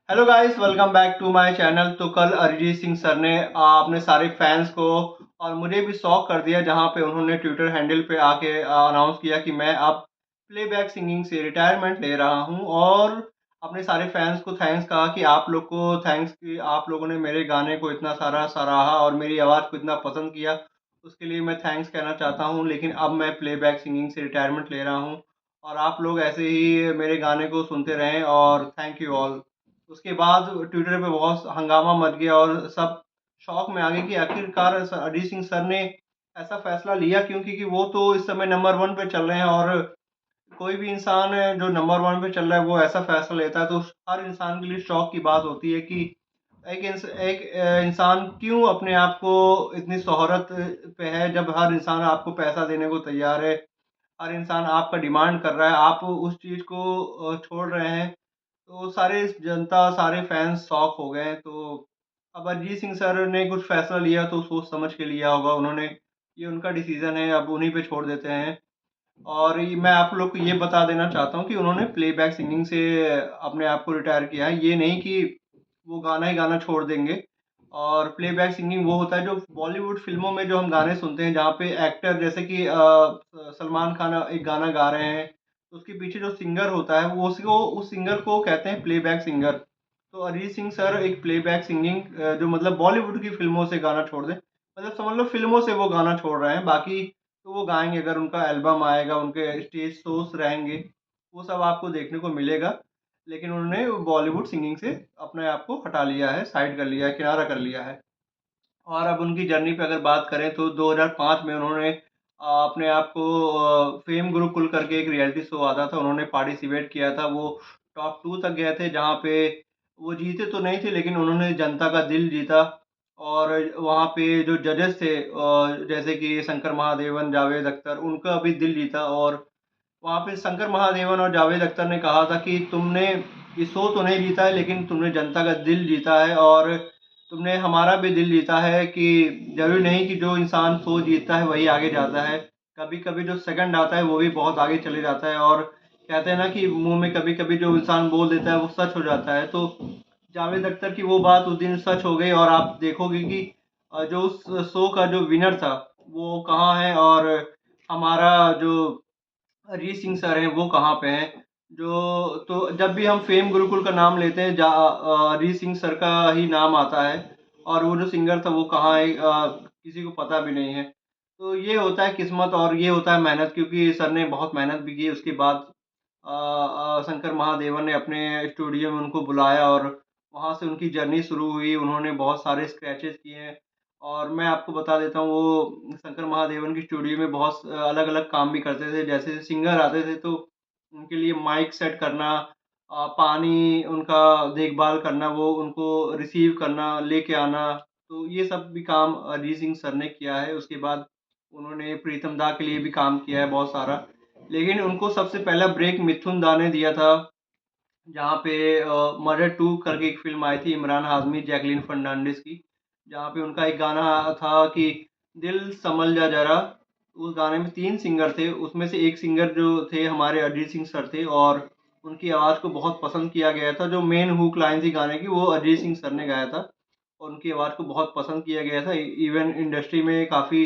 Hello guys, welcome back to my channel. तो कल Arijit Singh sir ने अपने सारे फैंस को और मुझे भी शॉक कर दिया, जहां पे उन्होंने ट्विटर हैंडल पे आके अनाउंस किया कि मैं अब प्लेबैक सिंगिंग से रिटायरमेंट ले रहा हूं। और अपने सारे फैंस को थैंक्स कहा कि आप लोग को थैंक्स कि आप लोगों ने मेरे गाने को इतना सारा सराहा और मेरी आवाज़ को इतना पसंद किया। उसके लिए मैं थैंक्स कहना चाहता हूं, लेकिन अब मैं प्लेबैक सिंगिंग से रिटायरमेंट ले रहा हूं। और आप लोग ऐसे ही मेरे गाने को सुनते रहें और थैंक यू ऑल। उसके बाद ट्विटर पे बहुत हंगामा मच गया और सब शॉक में आ गए कि आखिरकार अरिजीत सिंह सर ने ऐसा फैसला लिया क्यों, क्योंकि वो तो इस समय नंबर वन पे चल रहे हैं। और कोई भी इंसान है जो नंबर वन पे चल रहा है वो ऐसा फैसला लेता है तो हर इंसान के लिए शौक की बात होती है कि एक इंसान क्यों अपने आप को इतनी शोहरत पे है, जब हर इंसान आपको पैसा देने को तैयार है, हर इंसान आपका डिमांड कर रहा है, आप उस चीज़ को छोड़ रहे हैं। तो सारे जनता, सारे फैंस शॉक हो गए। तो अब अरिजीत सिंह सर ने कुछ फैसला लिया तो सोच समझ के लिया होगा उन्होंने। ये उनका डिसीजन है, अब उन्हीं पे छोड़ देते हैं। और मैं आप लोग को ये बता देना चाहता हूँ कि उन्होंने प्लेबैक सिंगिंग से अपने आप को रिटायर किया है, ये नहीं कि वो गाना ही गाना छोड़ देंगे। और प्लेबैक सिंगिंग वो होता है जो बॉलीवुड फिल्मों में जो हम गाने सुनते हैं, जहाँ पे एक्टर जैसे कि सलमान खान एक गाना गा रहे हैं, तो उसके पीछे जो सिंगर होता है वो उसको उस सिंगर को कहते हैं प्लेबैक सिंगर। तो अरिजीत सिंह सर एक प्लेबैक सिंगिंग जो मतलब बॉलीवुड की फिल्मों से गाना छोड़ दें, मतलब समझ लो फिल्मों से वो गाना छोड़ रहे हैं। बाकी तो वो गाएँगे, अगर उनका एल्बम आएगा, उनके स्टेज शोज़ रहेंगे, वो सब आपको देखने को मिलेगा। लेकिन उन्होंने बॉलीवुड सिंगिंग से अपने आप को हटा लिया है, साइड कर लिया है, किनारा कर लिया है। और अब उनकी जर्नी पे अगर बात करें तो 2005 में उन्होंने अपने आप को फेम गुरुकुल करके एक रियलिटी शो आता था, उन्होंने पार्टिसिपेट किया था। वो टॉप 2 तक गए थे, जहाँ पे वो जीते तो नहीं थे लेकिन उन्होंने जनता का दिल जीता। और वहाँ पे जो जजेस थे जैसे कि शंकर महादेवन, जावेद अख्तर, उनका भी दिल जीता। और वहाँ पे शंकर महादेवन और जावेद अख्तर ने कहा था कि तुमने ये शो तो नहीं जीता है लेकिन तुमने जनता का दिल जीता है, और तुमने हमारा भी दिल जीता है कि ज़रूरी नहीं कि जो इंसान शो जीतता है वही आगे जाता है। कभी-कभी जो सेकंड आता है वो भी बहुत आगे चले जाता है। और कहते हैं ना कि मुँह में कभी-कभी जो इंसान बोल देता है वो सच हो जाता है। तो जावेद अख्तर की वो बात उस दिन सच हो गई। और आप देखोगे कि जो उस शो का जो विनर था वो कहाँ है, और हमारा जो अरिजीत सिंह सर हैं वो कहाँ पे हैं। जो तो जब भी हम फेम गुरुकुल का नाम लेते हैं अरिजीत सिंह सर का ही नाम आता है। और वो जो सिंगर था वो कहाँ है, किसी को पता भी नहीं है। तो ये होता है किस्मत और ये होता है मेहनत, क्योंकि सर ने बहुत मेहनत भी की। उसके बाद शंकर महादेवन ने अपने स्टूडियो में उनको बुलाया और वहाँ से उनकी जर्नी शुरू हुई। उन्होंने बहुत सारे स्क्रैचेस किए हैं। और मैं आपको बता देता हूँ, वो शंकर महादेवन की स्टूडियो में बहुत अलग-अलग काम भी करते थे। जैसे सिंगर आते थे तो उनके लिए माइक सेट करना, पानी उनका देखभाल करना, वो उनको रिसीव करना, लेके आना, तो ये सब भी काम अरिजीत सिंह सर ने किया है। उसके बाद उन्होंने प्रीतम दा के लिए भी काम किया है बहुत सारा। लेकिन उनको सबसे पहला ब्रेक मिथुन दा ने दिया था, जहाँ पे मर्डर 2 करके एक फ़िल्म आई थी इमरान हाशमी, जैकलीन फर्नांडिस की, जहाँ पे उनका एक गाना था कि दिल संभल जा ज़रा। उस गाने में 3 सिंगर थे, उसमें से एक सिंगर जो थे हमारे अरिजीत सिंह सर थे। और उनकी आवाज़ को बहुत पसंद किया गया था। जो मेन हुक लाइन थी गाने की वो अरिजीत सिंह सर ने गाया था और उनकी आवाज़ को बहुत पसंद किया गया था। इवन इंडस्ट्री में काफ़ी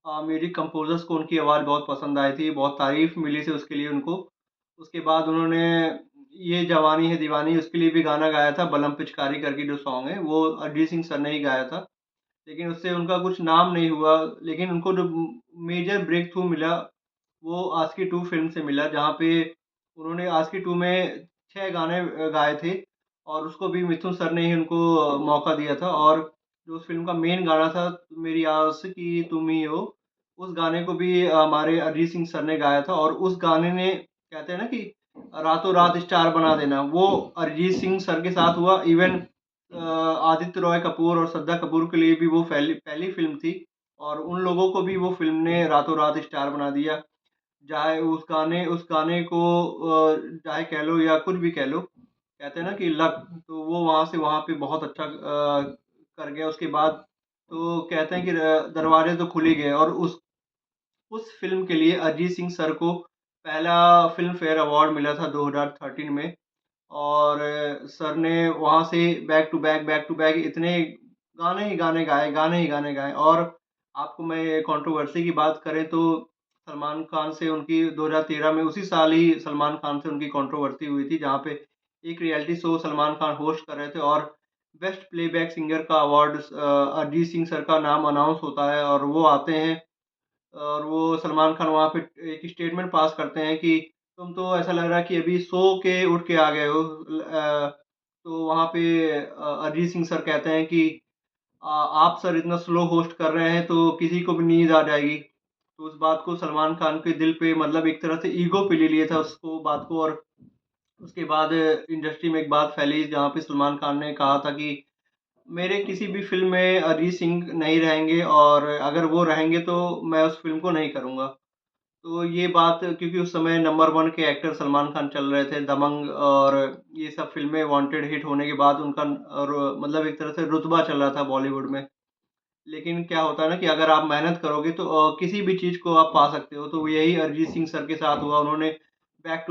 म्यूज़िक कंपोज़र्स को उनकी आवाज़ बहुत पसंद आई थी, बहुत तारीफ़ मिली थी उसके लिए उनको। उसके बाद उन्होंने ये जवानी है दीवानी, उसके लिए भी गाना गाया था, बलम पिचकारी करके जो सॉन्ग है, वो अरिजीत सिंह सर ने ही गाया था। लेकिन उससे उनका कुछ नाम नहीं हुआ। लेकिन उनको जो मेजर ब्रेक थ्रू मिला, वो आशिकी 2 फ़िल्म से मिला, जहाँ पे उन्होंने आशिकी 2 में 6 गाने गाए थे और उसको भी मिथुन सर ने ही उनको मौका दिया था। और जो उस फ़िल्म का मेन गाना था, मेरी आशिकी तुम ही हो, उस गाने को भी हमारे अरिजीत सिंह सर ने गाया था। और उस गाने ने, कहते हैं ना कि रातों रात स्टार बना देना, वो अरिजीत सिंह सर के साथ हुआ। इवन आदित्य रॉय कपूर और श्रद्धा कपूर के लिए भी वो पहली पहली फ़िल्म थी और उन लोगों को भी वो फ़िल्म ने रातों रात स्टार बना दिया। चाहे उस गाने को चाहे कह लो या कुछ भी कह लो, कहते हैं ना कि लक, तो वो वहाँ से वहाँ पे बहुत अच्छा कर गया। उसके बाद तो कहते हैं कि दरवाजे तो खुल ही गए। और उस फ़िल्म के लिए अरिजीत सिंह सर को पहला फ़िल्म फेयर अवार्ड मिला था 2013 में। और सर ने वहाँ से बैक टू बैक इतने गाने ही गाने गाए। और आपको मैं कंट्रोवर्सी की बात करें तो सलमान खान से उनकी 2013 में उसी साल ही सलमान खान से उनकी कंट्रोवर्सी हुई थी, जहाँ पे एक reality show Salman Khan host कर रहे थे और बेस्ट प्लेबैक सिंगर का अवार्ड अरिजीत सिंह सर का नाम अनाउंस होता है और वो आते हैं और वो सलमान खान वहाँ पे एक स्टेटमेंट पास करते हैं कि तुम तो ऐसा लग रहा है कि अभी सो के उठ के आ गए हो। तो वहाँ पे अरिजीत सिंह सर कहते हैं कि आप सर इतना स्लो होस्ट कर रहे हैं तो किसी को भी नींद आ जाएगी। तो उस बात को सलमान खान के दिल पे मतलब एक तरह से ईगो पे ले लिया था उसको बात को। और उसके बाद इंडस्ट्री में एक बात फैली जहाँ पे सलमान खान ने कहा था कि मेरे किसी भी फ़िल्म में अरिजीत सिंह नहीं रहेंगे और अगर वो रहेंगे तो मैं उस फ़िल्म को नहीं करूँगा। तो ये बात क्योंकि उस समय नंबर 1 के एक्टर सलमान खान चल रहे थे, दबंग और ये सब फ़िल्में वांटेड हिट होने के बाद उनका मतलब एक तरह से रुतबा चल रहा था बॉलीवुड में। लेकिन क्या होता है ना कि अगर आप मेहनत करोगे तो किसी भी चीज़ को आप पा सकते हो। तो यही अरिजीत सिंह सर के साथ हुआ। उन्होंने बैक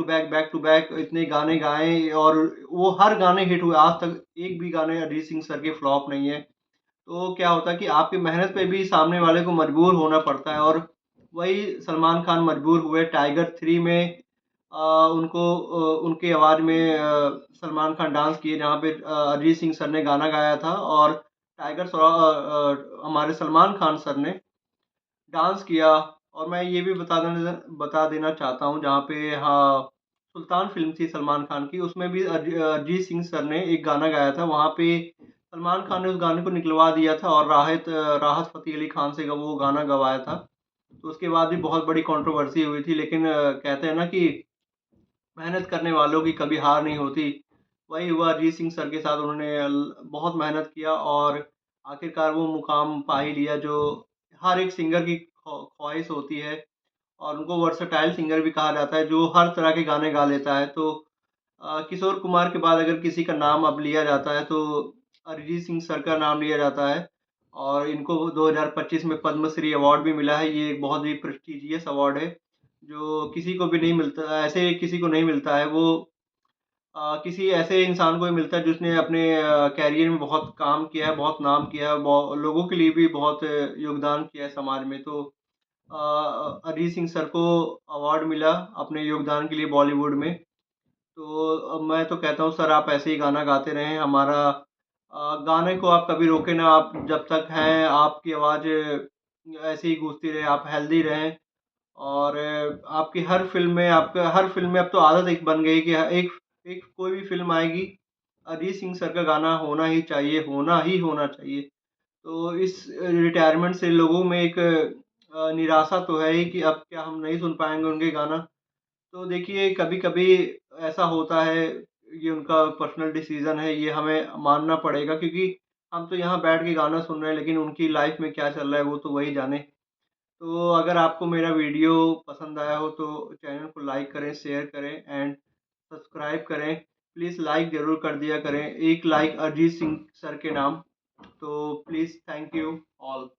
टू बैक इतने गाने गाए और वो हर गाने हिट हुए। आज तक एक भी गाने अरिजीत सिंह सर के फ्लॉप नहीं है। तो क्या होता है कि आपकी मेहनत पे भी सामने वाले को मजबूर होना पड़ता है। और वही सलमान खान मजबूर हुए टाइगर 3 में उनकी आवाज़ में सलमान खान डांस किए, जहाँ पे अरिजीत सिंह सर ने गाना गाया था और हमारे सलमान खान सर ने डांस किया। और मैं ये भी बता देना चाहता हूँ जहाँ पे हाँ, सुल्तान फ़िल्म थी सलमान खान की, उसमें भी अरिजीत सिंह सर ने एक गाना गाया था। वहाँ पे सलमान खान ने उस गाने को निकलवा दिया था और राहत फ़तेह अली खान से वो गाना गवाया था। तो उसके बाद भी बहुत बड़ी कंट्रोवर्सी हुई थी, लेकिन कहते हैं ना कि मेहनत करने वालों की कभी हार नहीं होती। वही हुआ अरिजीत सिंह सर के साथ। उन्होंने बहुत मेहनत किया और आखिरकार वो मुकाम पा ही लिया जो हर एक सिंगर की ख्वाहिश होती है। और उनको वर्सेटाइल सिंगर भी कहा जाता है जो हर तरह के गाने गा लेता है। तो किशोर कुमार के बाद अगर किसी का नाम अब लिया जाता है तो अरिजीत सिंह सर का नाम लिया जाता है। और इनको 2025 में पद्मश्री अवार्ड भी मिला है। ये एक बहुत ही प्रेस्टिजियस अवार्ड है जो किसी को भी नहीं मिलता, ऐसे किसी को नहीं मिलता है। वो किसी ऐसे इंसान को ही मिलता है जिसने अपने कैरियर में बहुत काम किया है, बहुत नाम किया है, लोगों के लिए भी बहुत योगदान किया है समाज में। तो अरिजीत सिंह सर को अवार्ड मिला अपने योगदान के लिए बॉलीवुड में। तो मैं तो कहता हूँ सर आप ऐसे ही गाना गाते रहें। हमारा गाने को आप कभी रोकें ना। आप जब तक हैं आपकी आवाज़ ऐसे ही गूँजती रहे, आप हेल्दी रहें। और आपकी हर फ़िल्म में अब तो आदत एक बन गई कि एक एक कोई भी फ़िल्म आएगी, अरिजीत सिंह सर का गाना होना ही चाहिए, होना ही होना चाहिए। तो इस रिटायरमेंट से लोगों में एक निराशा तो है ही कि अब क्या हम नहीं सुन पाएँगे उनके गाना। तो देखिए कभी-कभी ऐसा होता है, ये उनका पर्सनल डिसीज़न है, ये हमें मानना पड़ेगा क्योंकि हम तो यहाँ बैठ के गाना सुन रहे हैं, लेकिन उनकी लाइफ़ में क्या चल रहा है वो तो वही जाने। तो अगर आपको मेरा वीडियो पसंद आया हो तो चैनल को लाइक करें, शेयर करें एंड सब्सक्राइब करें। प्लीज़ लाइक ज़रूर कर दिया करें, एक लाइक अरिजीत सिंह सर के नाम। तो प्लीज़ थैंक यू ऑल।